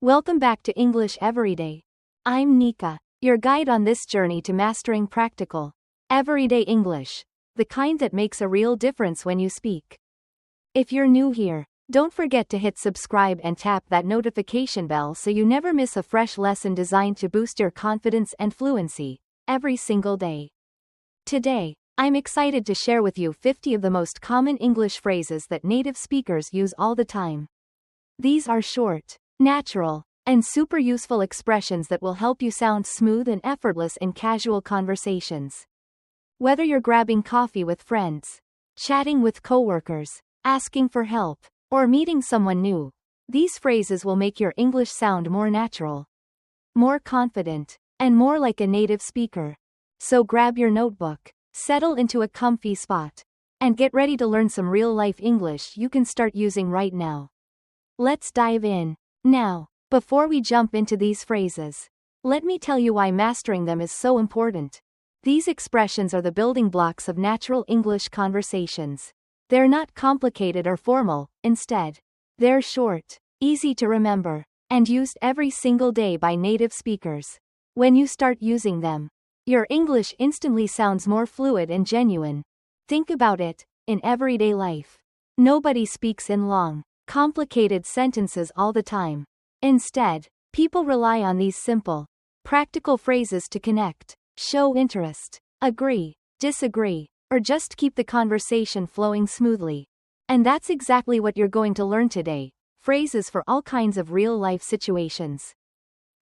Welcome back to English Everyday. I'm Nika, your guide on this journey to mastering practical, everyday English, the kind that makes a real difference when you speak. If you're new here, don't forget to hit subscribe and tap that notification bell so you never miss a fresh lesson designed to boost your confidence and fluency every single day. Today, I'm excited to share with you 50 of the most common English phrases that native speakers use all the time. These are short, natural, and super useful expressions that will help you sound smooth and effortless in casual conversations. Whether you're grabbing coffee with friends, chatting with coworkers, asking for help, or meeting someone new, these phrases will make your English sound more natural, more confident, and more like a native speaker. So grab your notebook, settle into a comfy spot, and get ready to learn some real-life English you can start using right now. Let's dive in. Now, before we jump into these phrases, let me tell you why mastering them is so important. These expressions are the building blocks of natural English conversations. They're not complicated or formal, instead, they're short, easy to remember, and used every single day by native speakers. When you start using them, your English instantly sounds more fluid and genuine. Think about it, in everyday life, nobody speaks in long, complicated sentences all the time. Instead, people rely on these simple, practical phrases to connect, show interest, agree, disagree, or just keep the conversation flowing smoothly. And that's exactly what you're going to learn today, phrases for all kinds of real-life situations.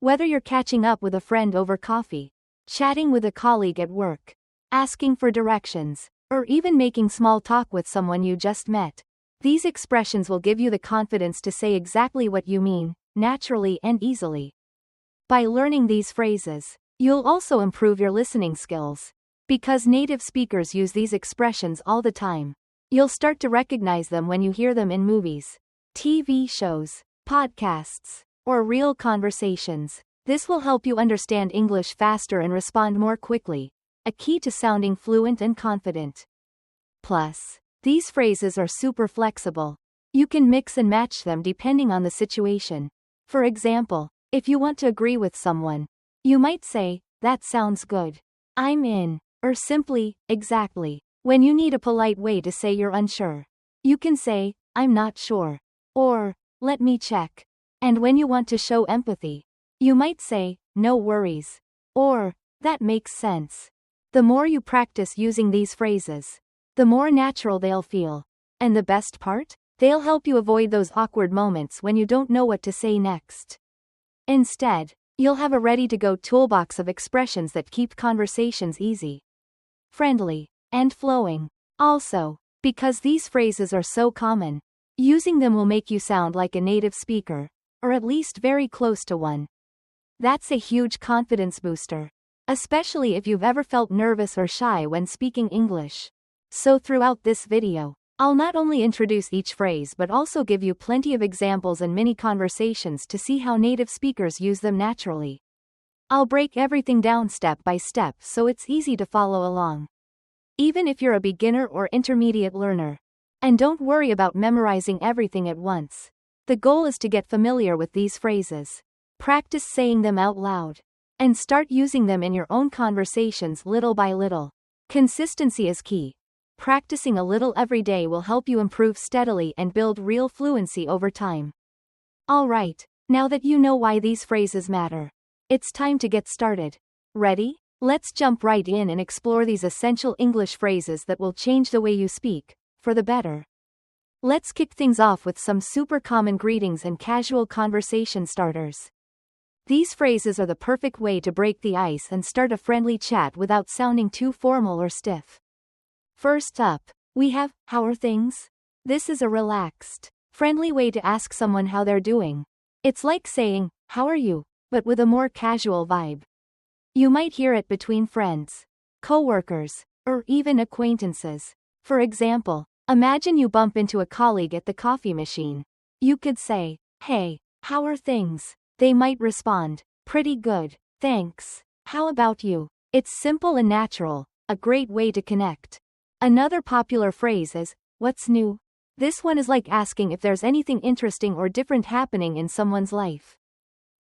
Whether you're catching up with a friend over coffee, chatting with a colleague at work, asking for directions, or even making small talk with someone you just met, these expressions will give you the confidence to say exactly what you mean, naturally and easily. By learning these phrases, you'll also improve your listening skills. Because native speakers use these expressions all the time, you'll start to recognize them when you hear them in movies, TV shows, podcasts, or real conversations. This will help you understand English faster and respond more quickly, a key to sounding fluent and confident. Plus, these phrases are super flexible. You can mix and match them depending on the situation. For example, if you want to agree with someone, you might say, "That sounds good. I'm in," or simply, "Exactly." When you need a polite way to say you're unsure, you can say, "I'm not sure," or "Let me check." And when you want to show empathy, you might say, "No worries," or "That makes sense." The more you practice using these phrases, the more natural they'll feel. And the best part? They'll help you avoid those awkward moments when you don't know what to say next. Instead, you'll have a ready-to-go toolbox of expressions that keep conversations easy, friendly, and flowing. Also, because these phrases are so common, using them will make you sound like a native speaker, or at least very close to one. That's a huge confidence booster, especially if you've ever felt nervous or shy when speaking English. So throughout this video, I'll not only introduce each phrase but also give you plenty of examples and mini conversations to see how native speakers use them naturally. I'll break everything down step by step so it's easy to follow along, even if you're a beginner or intermediate learner. And don't worry about memorizing everything at once. The goal is to get familiar with these phrases, practice saying them out loud, and start using them in your own conversations little by little. Consistency is key. Practicing a little every day will help you improve steadily and build real fluency over time. Alright, now that you know why these phrases matter, it's time to get started. Ready? Let's jump right in and explore these essential English phrases that will change the way you speak, for the better. Let's kick things off with some super common greetings and casual conversation starters. These phrases are the perfect way to break the ice and start a friendly chat without sounding too formal or stiff. First up, we have, "How are things?" This is a relaxed, friendly way to ask someone how they're doing. It's like saying, "How are you?" but with a more casual vibe. You might hear it between friends, coworkers, or even acquaintances. For example, imagine you bump into a colleague at the coffee machine. You could say, "Hey, how are things?" They might respond, "Pretty good, thanks. How about you?" It's simple and natural, a great way to connect. Another popular phrase is, "What's new?" This one is like asking if there's anything interesting or different happening in someone's life.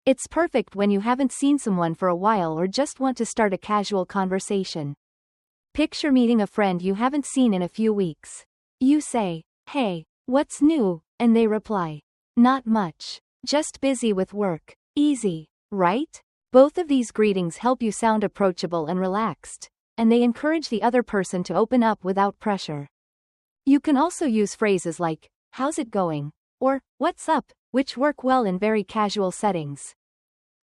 It's perfect when you haven't seen someone for a while or just want to start a casual conversation. Picture meeting a friend you haven't seen in a few weeks. You say, "Hey, what's new?" and they reply, "Not much. Just busy with work." Easy, right? Both of these greetings help you sound approachable and relaxed, and they encourage the other person to open up without pressure. You can also use phrases like, "How's it going?" or "What's up?" which work well in very casual settings.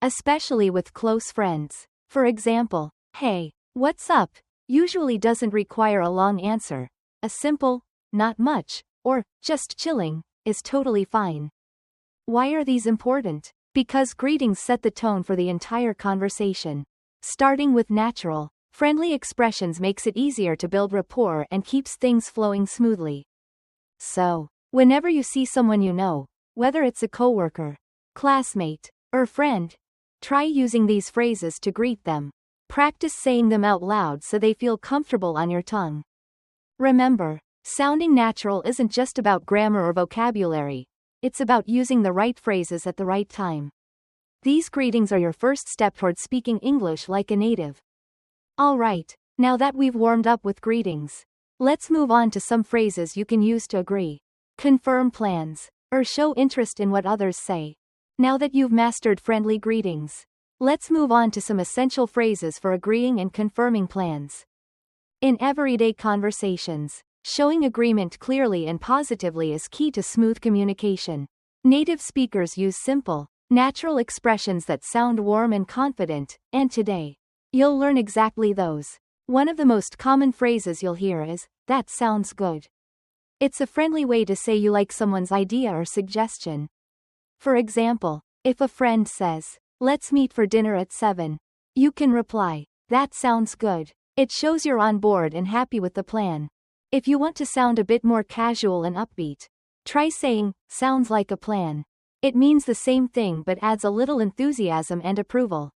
Especially with close friends. For example, "Hey, what's up?" usually doesn't require a long answer. A simple, "Not much," or "Just chilling," is totally fine. Why are these important? Because greetings set the tone for the entire conversation. Starting with natural, friendly expressions makes it easier to build rapport and keeps things flowing smoothly. So, whenever you see someone you know, whether it's a coworker, classmate, or friend, try using these phrases to greet them. Practice saying them out loud so they feel comfortable on your tongue. Remember, sounding natural isn't just about grammar or vocabulary. It's about using the right phrases at the right time. These greetings are your first step towards speaking English like a native. Alright, now that we've warmed up with greetings, let's move on to some phrases you can use to agree, confirm plans, or show interest in what others say. Now that you've mastered friendly greetings, let's move on to some essential phrases for agreeing and confirming plans. In everyday conversations, showing agreement clearly and positively is key to smooth communication. Native speakers use simple, natural expressions that sound warm and confident, and today, you'll learn exactly those. One of the most common phrases you'll hear is, "That sounds good." It's a friendly way to say you like someone's idea or suggestion. For example, if a friend says, "Let's meet for dinner at 7, you can reply, "That sounds good." It shows you're on board and happy with the plan. If you want to sound a bit more casual and upbeat, try saying, "Sounds like a plan." It means the same thing but adds a little enthusiasm and approval.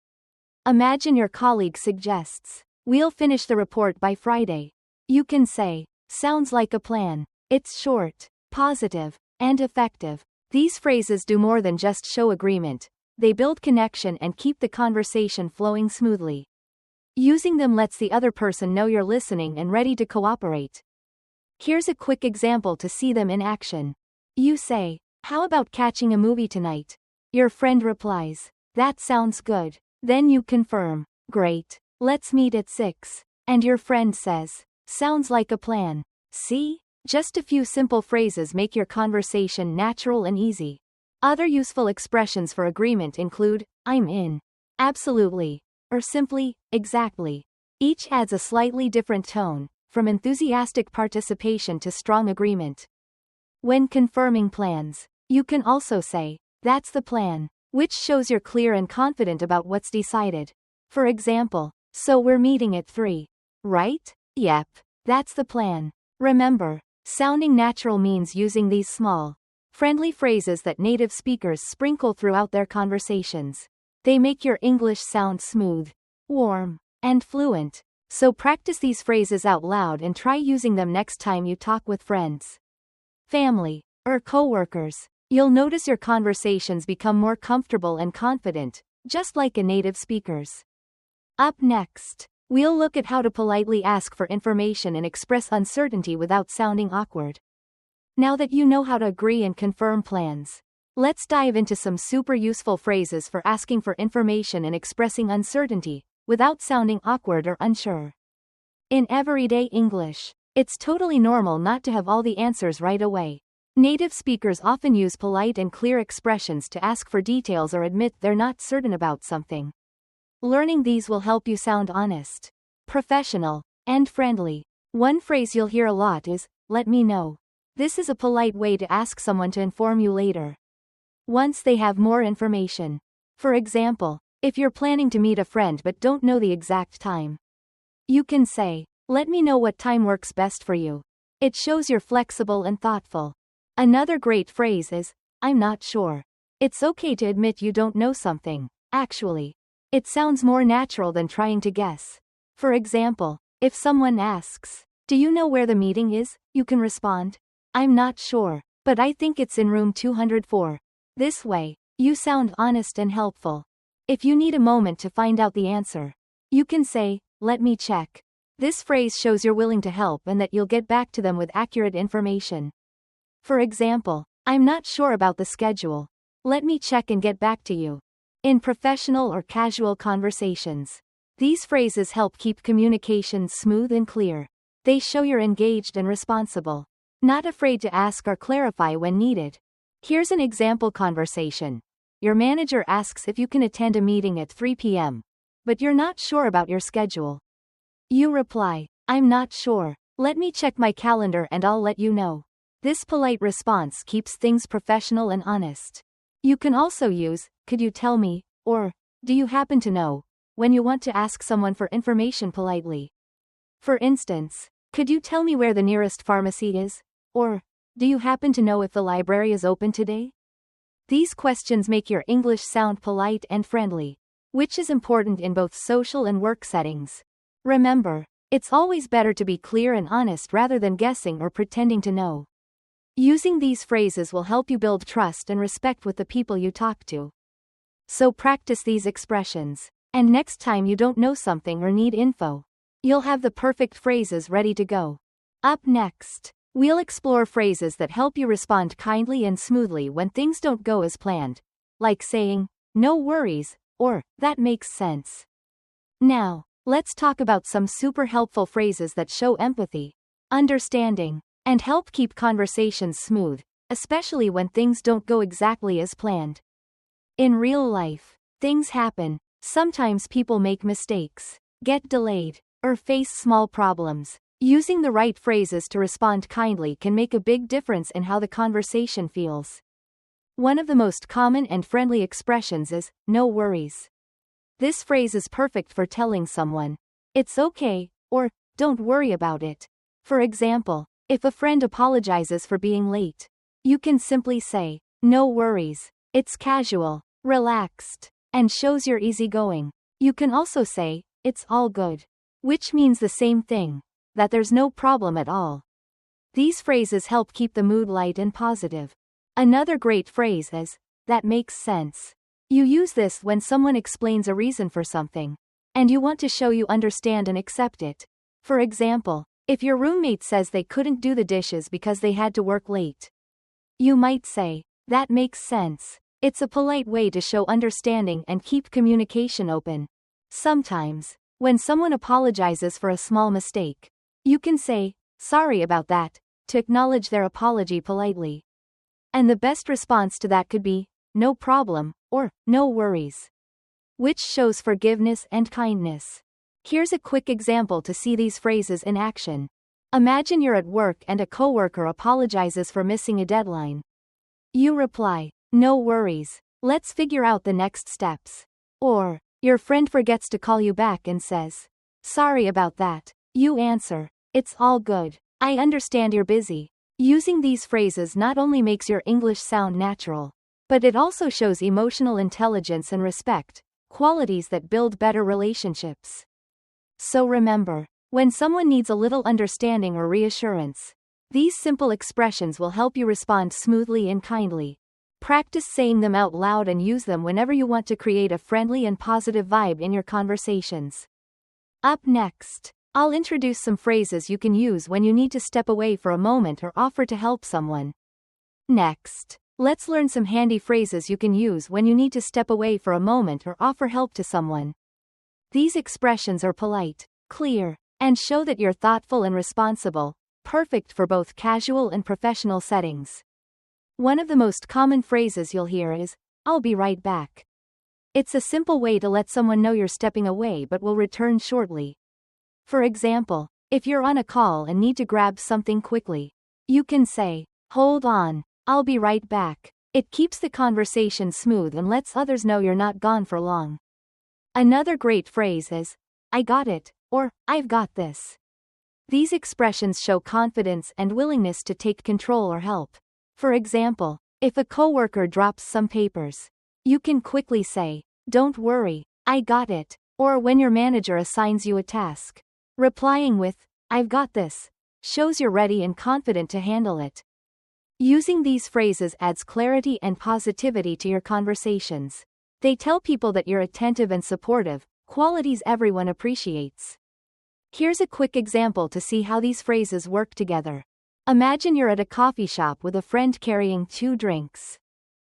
Imagine your colleague suggests, "We'll finish the report by Friday." You can say, "Sounds like a plan." It's short, positive, and effective. These phrases do more than just show agreement. They build connection and keep the conversation flowing smoothly. Using them lets the other person know you're listening and ready to cooperate. Here's a quick example to see them in action. You say, "How about catching a movie tonight?" Your friend replies, "That sounds good." Then you confirm, "Great, let's meet at 6. And your friend says, "Sounds like a plan." See? Just a few simple phrases make your conversation natural and easy. Other useful expressions for agreement include, "I'm in," "Absolutely," or simply, "Exactly." Each adds a slightly different tone, from enthusiastic participation to strong agreement. When confirming plans, you can also say, "That's the plan," which shows you're clear and confident about what's decided. For example, "So we're meeting at 3, right?" "Yep, that's the plan." Remember, sounding natural means using these small, friendly phrases that native speakers sprinkle throughout their conversations. They make your English sound smooth, warm, and fluent. So practice these phrases out loud and try using them next time you talk with friends, family, or coworkers. You'll notice your conversations become more comfortable and confident, just like a native speaker's. Up next, we'll look at how to politely ask for information and express uncertainty without sounding awkward. Now that you know how to agree and confirm plans, let's dive into some super useful phrases for asking for information and expressing uncertainty, without sounding awkward or unsure. In everyday English, it's totally normal not to have all the answers right away. Native speakers often use polite and clear expressions to ask for details or admit they're not certain about something. Learning these will help you sound honest, professional, and friendly. One phrase you'll hear a lot is, "Let me know." This is a polite way to ask someone to inform you later, once they have more information. For example, if you're planning to meet a friend but don't know the exact time, you can say, "Let me know what time works best for you." It shows you're flexible and thoughtful. Another great phrase is, "I'm not sure." It's okay to admit you don't know something, actually. It sounds more natural than trying to guess. For example, if someone asks, "Do you know where the meeting is?" you can respond, "I'm not sure, but I think it's in room 204. This way, You sound honest and helpful. If you need a moment to find out the answer, you can say, "Let me check." This phrase shows you're willing to help and that you'll get back to them with accurate information. For example, "I'm not sure about the schedule. Let me check and get back to you." In professional or casual conversations, these phrases help keep communications smooth and clear. They show you're engaged and responsible, not afraid to ask or clarify when needed. Here's an example conversation. Your manager asks if you can attend a meeting at 3 p.m., but you're not sure about your schedule. You reply, "I'm not sure. Let me check my calendar and I'll let you know." This polite response keeps things professional and honest. You can also use, "Could you tell me," or "Do you happen to know," when you want to ask someone for information politely. For instance, "Could you tell me where the nearest pharmacy is?" Or, "Do you happen to know if the library is open today?" These questions make your English sound polite and friendly, which is important in both social and work settings. Remember, it's always better to be clear and honest rather than guessing or pretending to know. Using these phrases will help you build trust and respect with the people you talk to. So practice these expressions, and next time you don't know something or need info, you'll have the perfect phrases ready to go. Up next, we'll explore phrases that help you respond kindly and smoothly when things don't go as planned, like saying, "No worries," or "That makes sense." Now, let's talk about some super helpful phrases that show empathy, understanding, and help keep conversations smooth, especially when things don't go exactly as planned. In real life, things happen. Sometimes people make mistakes, get delayed, or face small problems. Using the right phrases to respond kindly can make a big difference in how the conversation feels. One of the most common and friendly expressions is, "No worries." This phrase is perfect for telling someone, "It's okay," or "Don't worry about it." For example, if a friend apologizes for being late, you can simply say, "No worries. It's casual, relaxed, and shows you're easygoing." You can also say, "It's all good," which means the same thing, that there's no problem at all. These phrases help keep the mood light and positive. Another great phrase is, "That makes sense." You use this when someone explains a reason for something, and you want to show you understand and accept it. For example, if your roommate says they couldn't do the dishes because they had to work late, you might say, "That makes sense." It's a polite way to show understanding and keep communication open. Sometimes, when someone apologizes for a small mistake, you can say, "Sorry about that," to acknowledge their apology politely. And the best response to that could be, "No problem," or "No worries," which shows forgiveness and kindness. Here's a quick example to see these phrases in action. Imagine you're at work and a coworker apologizes for missing a deadline. You reply, "No worries. Let's figure out the next steps." Or, your friend forgets to call you back and says, "Sorry about that." You answer, "It's all good. I understand you're busy." Using these phrases not only makes your English sound natural, but it also shows emotional intelligence and respect, qualities that build better relationships. So remember, when someone needs a little understanding or reassurance, these simple expressions will help you respond smoothly and kindly. Practice saying them out loud and use them whenever you want to create a friendly and positive vibe in your conversations. Up next, I'll introduce some phrases you can use when you need to step away for a moment or offer to help someone. Next, let's learn some handy phrases you can use when you need to step away for a moment or offer help to someone. These expressions are polite, clear, and show that you're thoughtful and responsible, perfect for both casual and professional settings. One of the most common phrases you'll hear is, "I'll be right back." It's a simple way to let someone know you're stepping away but will return shortly. For example, if you're on a call and need to grab something quickly, you can say, "Hold on, I'll be right back." It keeps the conversation smooth and lets others know you're not gone for long. Another great phrase is, "I got it," or "I've got this." These expressions show confidence and willingness to take control or help. For example, if a coworker drops some papers, you can quickly say, "Don't worry, I got it." Or when your manager assigns you a task, replying with, "I've got this," shows you're ready and confident to handle it. Using these phrases adds clarity and positivity to your conversations. They tell people that you're attentive and supportive, qualities everyone appreciates. Here's a quick example to see how these phrases work together. Imagine you're at a coffee shop with a friend carrying 2 drinks.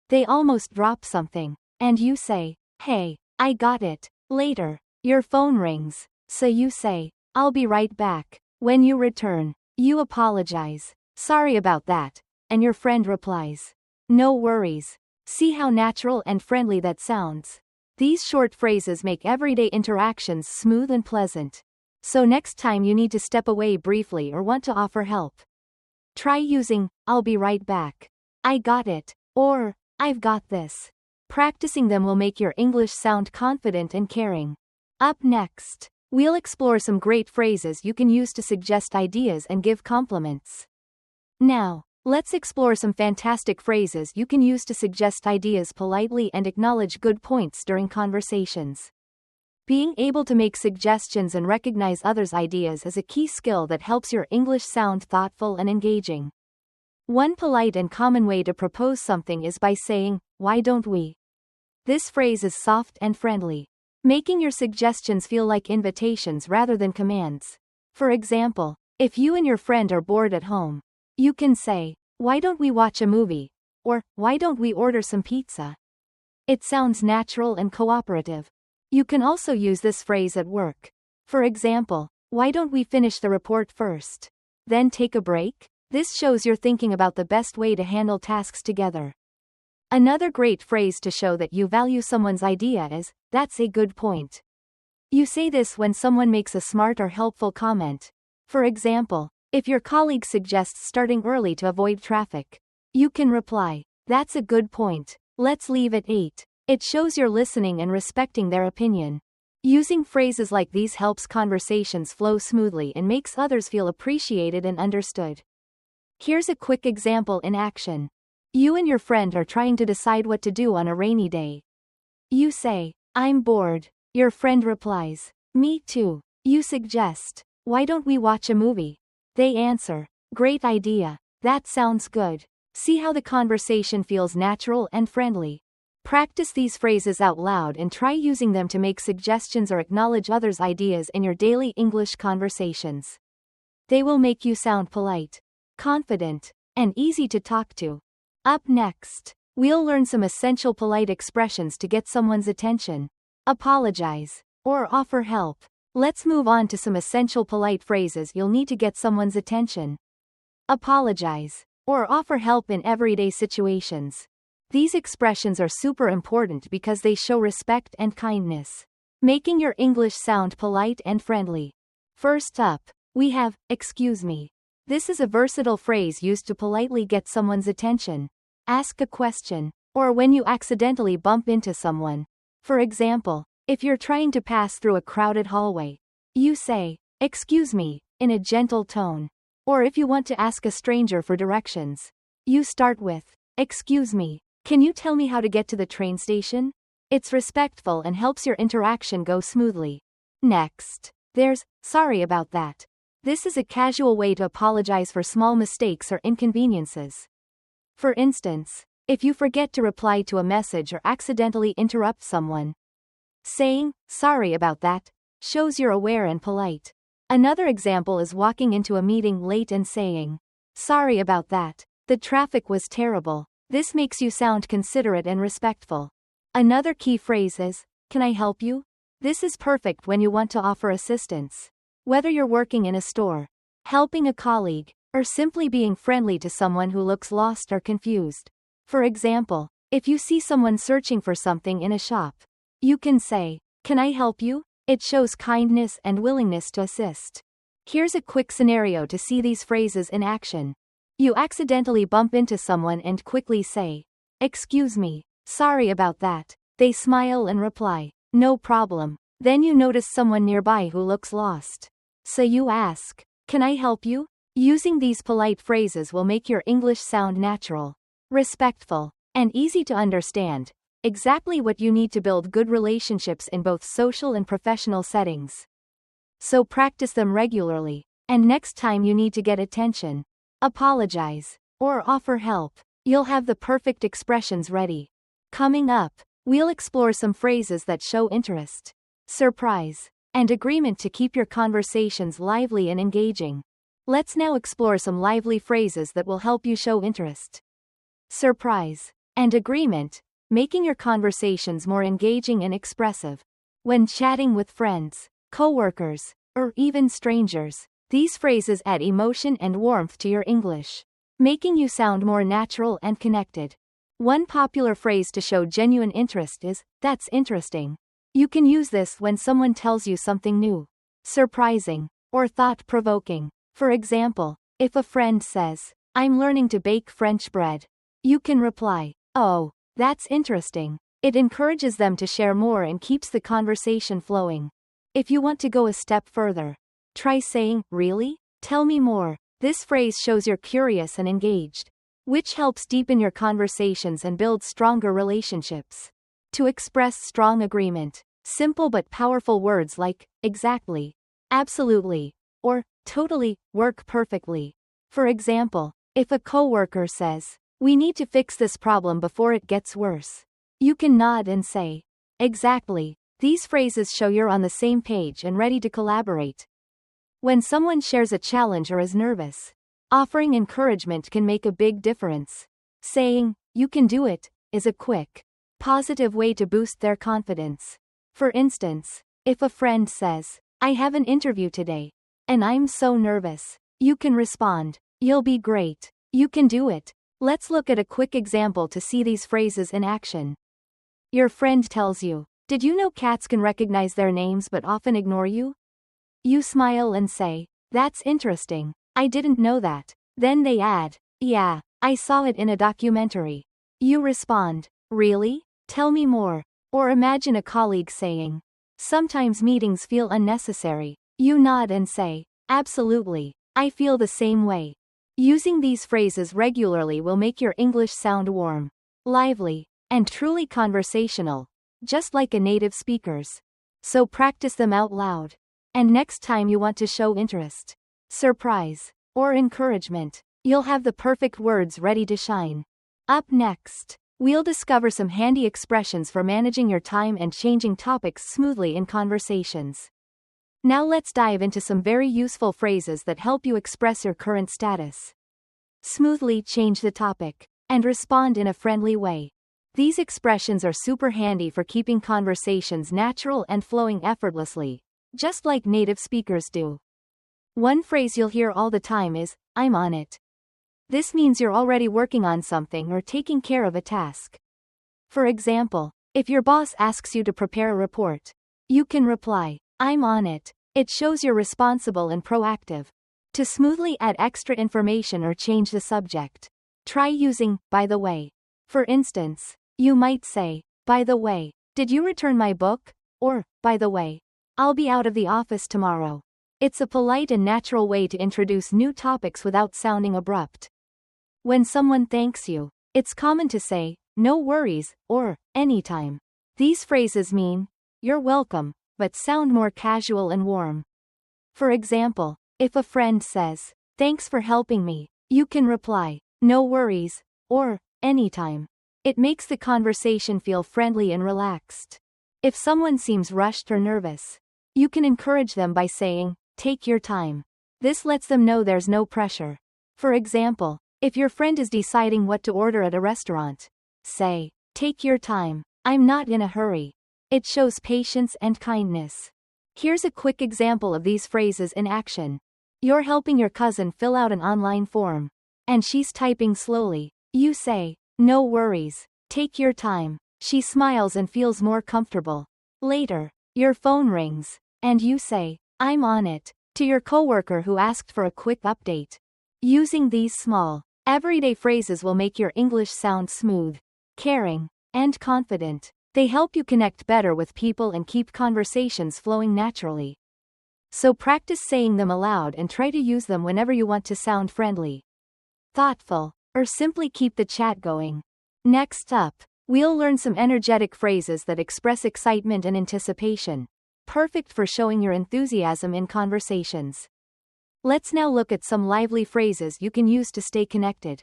They almost drop something, and you say, "Hey, I got it." Later, your phone rings, so you say, "I'll be right back." When you return, you apologize. "Sorry about that," and your friend replies, "No worries." See how natural and friendly that sounds. These short phrases make everyday interactions smooth and pleasant. So next time you need to step away briefly or want to offer help, try using, "I'll be right back," "I got it," or "I've got this." Practicing them will make your English sound confident and caring. Up next, we'll explore some great phrases you can use to suggest ideas and give compliments. Now, let's explore some fantastic phrases you can use to suggest ideas politely and acknowledge good points during conversations. Being able to make suggestions and recognize others' ideas is a key skill that helps your English sound thoughtful and engaging. One polite and common way to propose something is by saying, "Why don't we?" This phrase is soft and friendly, making your suggestions feel like invitations rather than commands. For example, if you and your friend are bored at home, you can say, "Why don't we watch a movie?" or "Why don't we order some pizza?" It sounds natural and cooperative. You can also use this phrase at work. For example, "Why don't we finish the report first, then take a break?" This shows you're thinking about the best way to handle tasks together. Another great phrase to show that you value someone's idea is, "That's a good point." You say this when someone makes a smart or helpful comment. For example, if your colleague suggests starting early to avoid traffic, you can reply, "That's a good point. Let's leave at 8. It shows you're listening and respecting their opinion. Using phrases like these helps conversations flow smoothly and makes others feel appreciated and understood. Here's a quick example in action. You and your friend are trying to decide what to do on a rainy day. You say, "I'm bored." Your friend replies, "Me too." You suggest, "Why don't we watch a movie?" They answer, "Great idea. That sounds good." See how the conversation feels natural and friendly. Practice these phrases out loud and try using them to make suggestions or acknowledge others' ideas in your daily English conversations. They will make you sound polite, confident, and easy to talk to. Up next, we'll learn some essential polite expressions to get someone's attention, apologize, or offer help. Let's move on to some essential polite phrases you'll need to get someone's attention. Apologize, or offer help in everyday situations. These expressions are super important because they show respect and kindness, making your English sound polite and friendly. First up, we have, "Excuse me." This is a versatile phrase used to politely get someone's attention, ask a question, or when you accidentally bump into someone. For example, if you're trying to pass through a crowded hallway, you say, "Excuse me," in a gentle tone. Or if you want to ask a stranger for directions, you start with, "Excuse me, can you tell me how to get to the train station?" It's respectful and helps your interaction go smoothly. Next, there's, "Sorry about that." This is a casual way to apologize for small mistakes or inconveniences. For instance, if you forget to reply to a message or accidentally interrupt someone, saying, "Sorry about that," shows you're aware and polite. Another example is walking into a meeting late and saying, "Sorry about that. The traffic was terrible." This makes you sound considerate and respectful. Another key phrase is, "Can I help you?" This is perfect when you want to offer assistance. Whether you're working in a store, helping a colleague, or simply being friendly to someone who looks lost or confused. For example, if you see someone searching for something in a shop, you can say, "Can I help you?" It shows kindness and willingness to assist. Here's a quick scenario to see these phrases in action. You accidentally bump into someone and quickly say, "Excuse me, sorry about that." They smile and reply, "No problem." Then you notice someone nearby who looks lost. So you ask, "Can I help you?" Using these polite phrases will make your English sound natural, respectful, and easy to understand. Exactly what you need to build good relationships in both social and professional settings. So practice them regularly, and next time you need to get attention, apologize, or offer help, you'll have the perfect expressions ready. Coming up, we'll explore some phrases that show interest, surprise, and agreement to keep your conversations lively and engaging. Let's now explore some lively phrases that will help you show interest, surprise, and agreement, making your conversations more engaging and expressive. When chatting with friends, coworkers, or even strangers, these phrases add emotion and warmth to your English, making you sound more natural and connected. One popular phrase to show genuine interest is, "That's interesting." You can use this when someone tells you something new, surprising, or thought-provoking. For example, if a friend says, "I'm learning to bake French bread," you can reply, "Oh, that's interesting." It encourages them to share more and keeps the conversation flowing. If you want to go a step further, try saying, "Really? Tell me more." This phrase shows you're curious and engaged, which helps deepen your conversations and build stronger relationships. To express strong agreement, simple but powerful words like, "Exactly," "Absolutely," or "Totally," work perfectly. For example, if a coworker says, "We need to fix this problem before it gets worse," you can nod and say, "Exactly." These phrases show you're on the same page and ready to collaborate. When someone shares a challenge or is nervous, offering encouragement can make a big difference. Saying, "You can do it," is a quick, positive way to boost their confidence. For instance, if a friend says, "I have an interview today, and I'm so nervous," you can respond, "You'll be great. You can do it." Let's look at a quick example to see these phrases in action. Your friend tells you, "Did you know cats can recognize their names but often ignore you?" You smile and say, "That's interesting. I didn't know that." Then they add, "Yeah, I saw it in a documentary." You respond, "Really? Tell me more." Or imagine a colleague saying, "Sometimes meetings feel unnecessary." You nod and say, "Absolutely. I feel the same way." Using these phrases regularly will make your English sound warm, lively, and truly conversational, just like a native speaker's. So practice them out loud. And next time you want to show interest, surprise, or encouragement, you'll have the perfect words ready to shine. Up next, we'll discover some handy expressions for managing your time and changing topics smoothly in conversations. Now let's dive into some very useful phrases that help you express your current status, smoothly change the topic, and respond in a friendly way. These expressions are super handy for keeping conversations natural and flowing effortlessly, just like native speakers do. One phrase you'll hear all the time is, "I'm on it." This means you're already working on something or taking care of a task. For example, if your boss asks you to prepare a report, you can reply, "I'm on it." It shows you're responsible and proactive. To smoothly add extra information or change the subject, try using, "by the way." For instance, you might say, "By the way, did you return my book?" Or, "By the way, I'll be out of the office tomorrow." It's a polite and natural way to introduce new topics without sounding abrupt. When someone thanks you, it's common to say, "No worries," or "anytime." These phrases mean, "You're welcome," but sound more casual and warm. For example, if a friend says, "Thanks for helping me," you can reply, "No worries," or "anytime." It makes the conversation feel friendly and relaxed. If someone seems rushed or nervous, you can encourage them by saying, "Take your time." This lets them know there's no pressure. For example, if your friend is deciding what to order at a restaurant, say, "Take your time. I'm not in a hurry." It shows patience and kindness. Here's a quick example of these phrases in action. You're helping your cousin fill out an online form, and she's typing slowly. You say, "No worries. Take your time." She smiles and feels more comfortable. Later, your phone rings, and you say, "I'm on it," to your coworker who asked for a quick update. Using these small, everyday phrases will make your English sound smooth, caring, and confident. They help you connect better with people and keep conversations flowing naturally. So practice saying them aloud and try to use them whenever you want to sound friendly, thoughtful, or simply keep the chat going. Next up, we'll learn some energetic phrases that express excitement and anticipation, perfect for showing your enthusiasm in conversations. Let's now look at some lively phrases you can use to stay connected.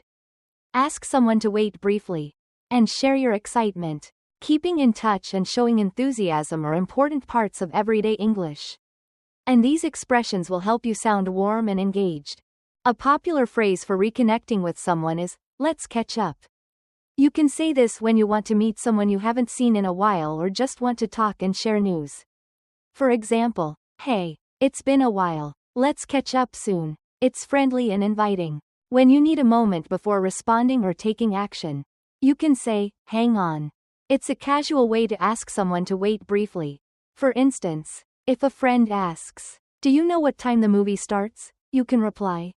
Ask someone to wait briefly. And share your excitement. Keeping in touch and showing enthusiasm are important parts of everyday English. And these expressions will help you sound warm and engaged. A popular phrase for reconnecting with someone is, "Let's catch up." You can say this when you want to meet someone you haven't seen in a while or just want to talk and share news. For example, "Hey, it's been a while. Let's catch up soon." It's friendly and inviting. When you need a moment before responding or taking action, you can say, "Hang on." It's a casual way to ask someone to wait briefly. For instance, if a friend asks, "Do you know what time the movie starts?" you can reply,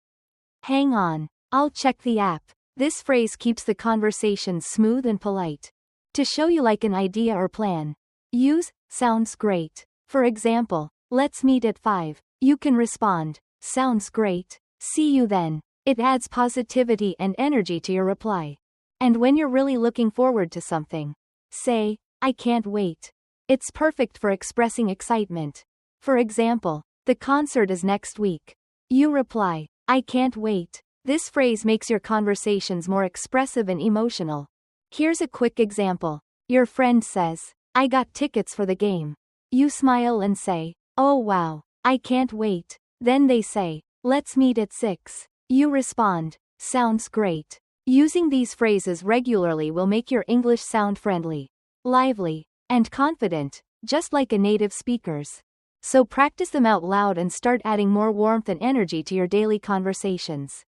"Hang on, I'll check the app." This phrase keeps the conversation smooth and polite. To show you like an idea or plan, use, "Sounds great." For example, "Let's meet at 5. You can respond, "Sounds great. See you then." It adds positivity and energy to your reply. And when you're really looking forward to something, say, "I can't wait." It's perfect for expressing excitement. For example, "The concert is next week." You reply, "I can't wait." This phrase makes your conversations more expressive and emotional. Here's a quick example. Your friend says, "I got tickets for the game." You smile and say, "Oh wow, I can't wait." Then they say, "Let's meet at 6. You respond, "Sounds great." Using these phrases regularly will make your English sound friendly, lively, and confident, just like a native speaker's. So practice them out loud and start adding more warmth and energy to your daily conversations.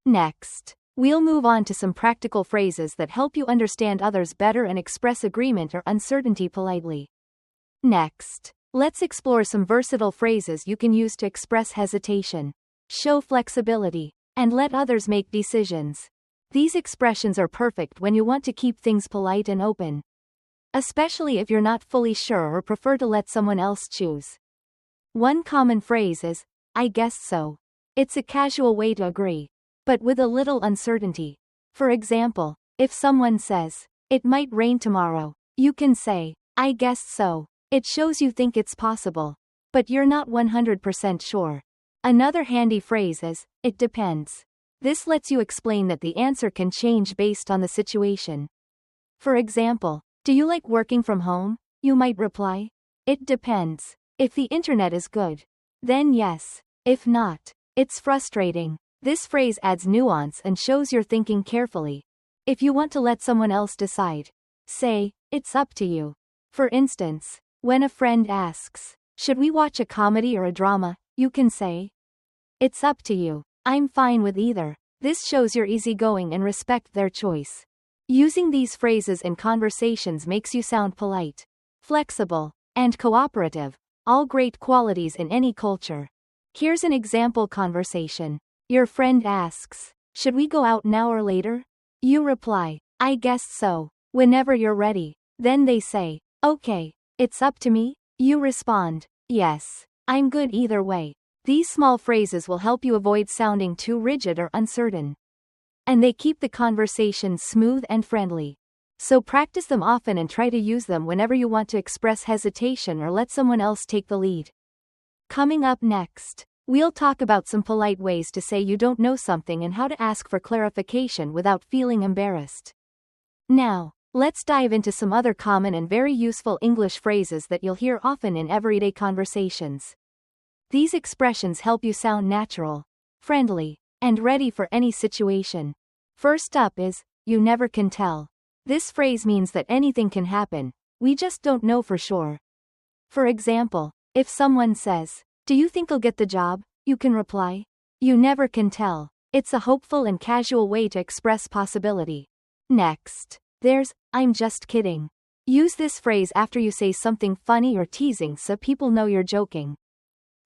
Next, we'll move on to some practical phrases that help you understand others better and express agreement or uncertainty politely. Next, let's explore some versatile phrases you can use to express hesitation, show flexibility, and let others make decisions. These expressions are perfect when you want to keep things polite and open, especially if you're not fully sure or prefer to let someone else choose. One common phrase is, "I guess so." It's a casual way to agree, but with a little uncertainty. For example, if someone says, "It might rain tomorrow," you can say, "I guess so." It shows you think it's possible, but you're not 100% sure. Another handy phrase is, "It depends." This lets you explain that the answer can change based on the situation. For example, "Do you like working from home?" You might reply, "It depends. If the internet is good, then yes. If not, it's frustrating." This phrase adds nuance and shows you're thinking carefully. If you want to let someone else decide, say, "It's up to you." For instance, when a friend asks, "Should we watch a comedy or a drama?" you can say, "It's up to you. I'm fine with either." This shows you're easygoing and respect their choice. Using these phrases in conversations makes you sound polite, flexible, and cooperative, all great qualities in any culture. Here's an example conversation. Your friend asks, "Should we go out now or later?" You reply, "I guess so. Whenever you're ready." Then they say, "Okay, it's up to me?" You respond, "Yes, I'm good either way." These small phrases will help you avoid sounding too rigid or uncertain. And they keep the conversation smooth and friendly. So practice them often and try to use them whenever you want to express hesitation or let someone else take the lead. Coming up next, we'll talk about some polite ways to say you don't know something and how to ask for clarification without feeling embarrassed. Now, let's dive into some other common and very useful English phrases that you'll hear often in everyday conversations. These expressions help you sound natural, friendly, and ready for any situation. First up is, "You never can tell." This phrase means that anything can happen, we just don't know for sure. For example, if someone says, "Do you think I'll get the job?" you can reply, "You never can tell." It's a hopeful and casual way to express possibility. Next, there's, "I'm just kidding." Use this phrase after you say something funny or teasing so people know you're joking.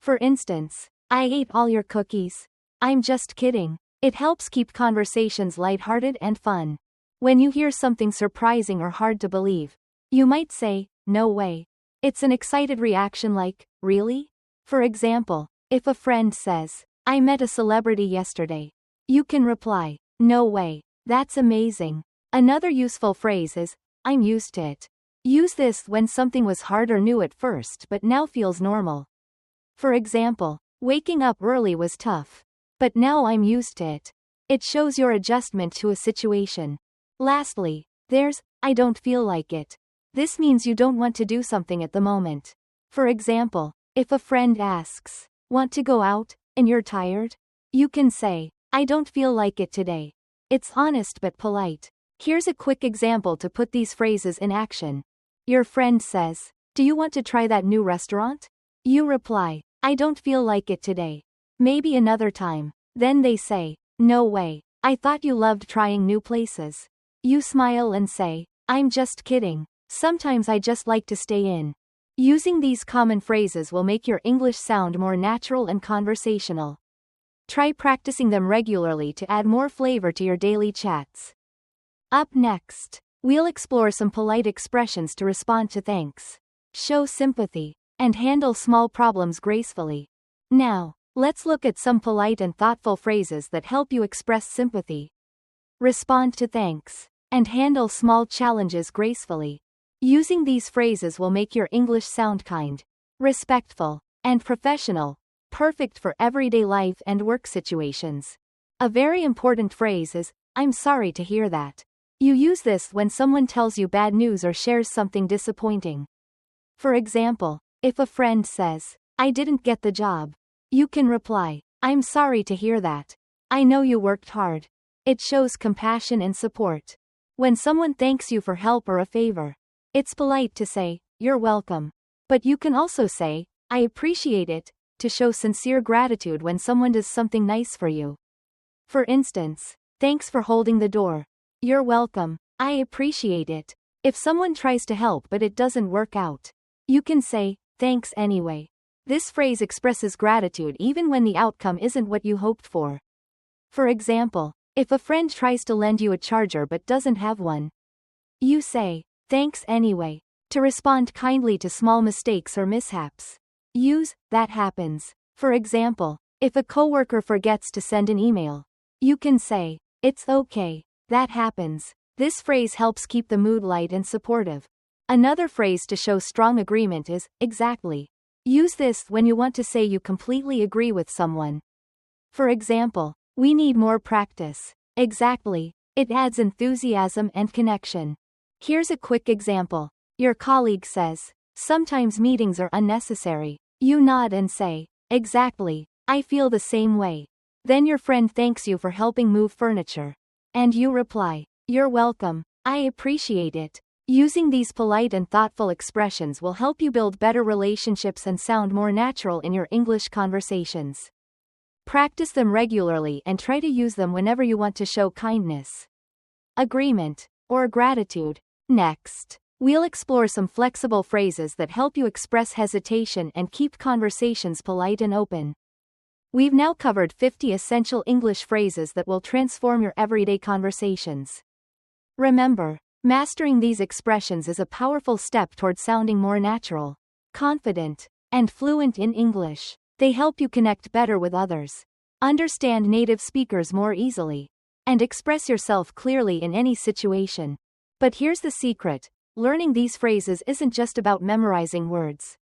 For instance, "I ate all your cookies." "I'm just kidding." It helps keep conversations lighthearted and fun. When you hear something surprising or hard to believe, you might say, "No way." It's an excited reaction like, "Really?" For example, if a friend says, "I met a celebrity yesterday," you can reply, "No way. That's amazing." Another useful phrase is, "I'm used to it." Use this when something was hard or new at first but now feels normal. For example, "Waking up early was tough, but now I'm used to it." It shows your adjustment to a situation. Lastly, there's, I don't feel like it. This means you don't want to do something at the moment. For example, if a friend asks, want to go out, and you're tired? You can say, I don't feel like it today. It's honest but polite. Here's a quick example to put these phrases in action. Your friend says, do you want to try that new restaurant? You reply, I don't feel like it today. Maybe another time. Then they say, no way. I thought you loved trying new places. You smile and say, I'm just kidding. Sometimes I just like to stay in. Using these common phrases will make your English sound more natural and conversational. Try practicing them regularly to add more flavor to your daily chats. Up next, we'll explore some polite expressions to respond to thanks, show sympathy, and handle small problems gracefully. Now, let's look at some polite and thoughtful phrases that help you express sympathy, respond to thanks, and handle small challenges gracefully. Using these phrases will make your English sound kind, respectful, and professional, perfect for everyday life and work situations. A very important phrase is, I'm sorry to hear that. You use this when someone tells you bad news or shares something disappointing. For example, if a friend says, I didn't get the job, you can reply, I'm sorry to hear that. I know you worked hard. It shows compassion and support. When someone thanks you for help or a favor, it's polite to say, you're welcome. But you can also say, I appreciate it, to show sincere gratitude when someone does something nice for you. For instance, thanks for holding the door. You're welcome. I appreciate it. If someone tries to help but it doesn't work out, you can say, thanks anyway. This phrase expresses gratitude even when the outcome isn't what you hoped for. For example, if a friend tries to lend you a charger but doesn't have one, you say, thanks anyway, to respond kindly to small mistakes or mishaps. Use, that happens. For example, if a coworker forgets to send an email, you can say, it's okay, that happens. This phrase helps keep the mood light and supportive. Another phrase to show strong agreement is, exactly. Use this when you want to say you completely agree with someone. For example, we need more practice. Exactly. It adds enthusiasm and connection. Here's a quick example. Your colleague says, sometimes meetings are unnecessary. You nod and say, exactly, I feel the same way. Then your friend thanks you for helping move furniture. And you reply, you're welcome, I appreciate it. Using these polite and thoughtful expressions will help you build better relationships and sound more natural in your English conversations. Practice them regularly and try to use them whenever you want to show kindness, agreement, or gratitude. Next, we'll explore some flexible phrases that help you express hesitation and keep conversations polite and open. We've now covered 50 essential English phrases that will transform your everyday conversations. Remember, mastering these expressions is a powerful step toward sounding more natural, confident, and fluent in English. They help you connect better with others, understand native speakers more easily, and express yourself clearly in any situation. But here's the secret, learning these phrases isn't just about memorizing words.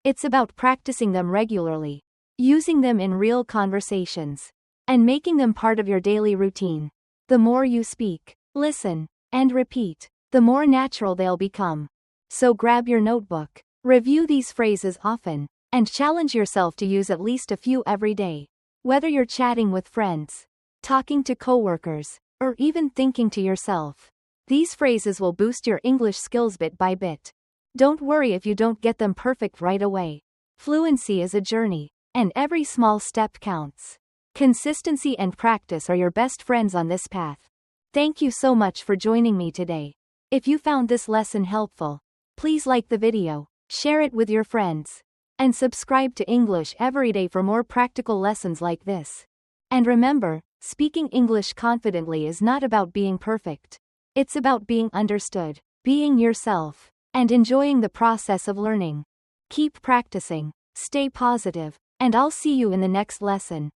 It's about practicing them regularly, using them in real conversations, and making them part of your daily routine. The more you speak, listen, and repeat, the more natural they'll become. So grab your notebook, review these phrases often, and challenge yourself to use at least a few every day. Whether you're chatting with friends, talking to coworkers, or even thinking to yourself, these phrases will boost your English skills bit by bit. Don't worry if you don't get them perfect right away. Fluency is a journey, and every small step counts. Consistency and practice are your best friends on this path. Thank you so much for joining me today. If you found this lesson helpful, please like the video, share it with your friends, and subscribe to English Everyday for more practical lessons like this. And remember, speaking English confidently is not about being perfect. It's about being understood, being yourself, and enjoying the process of learning. Keep practicing, stay positive, and I'll see you in the next lesson.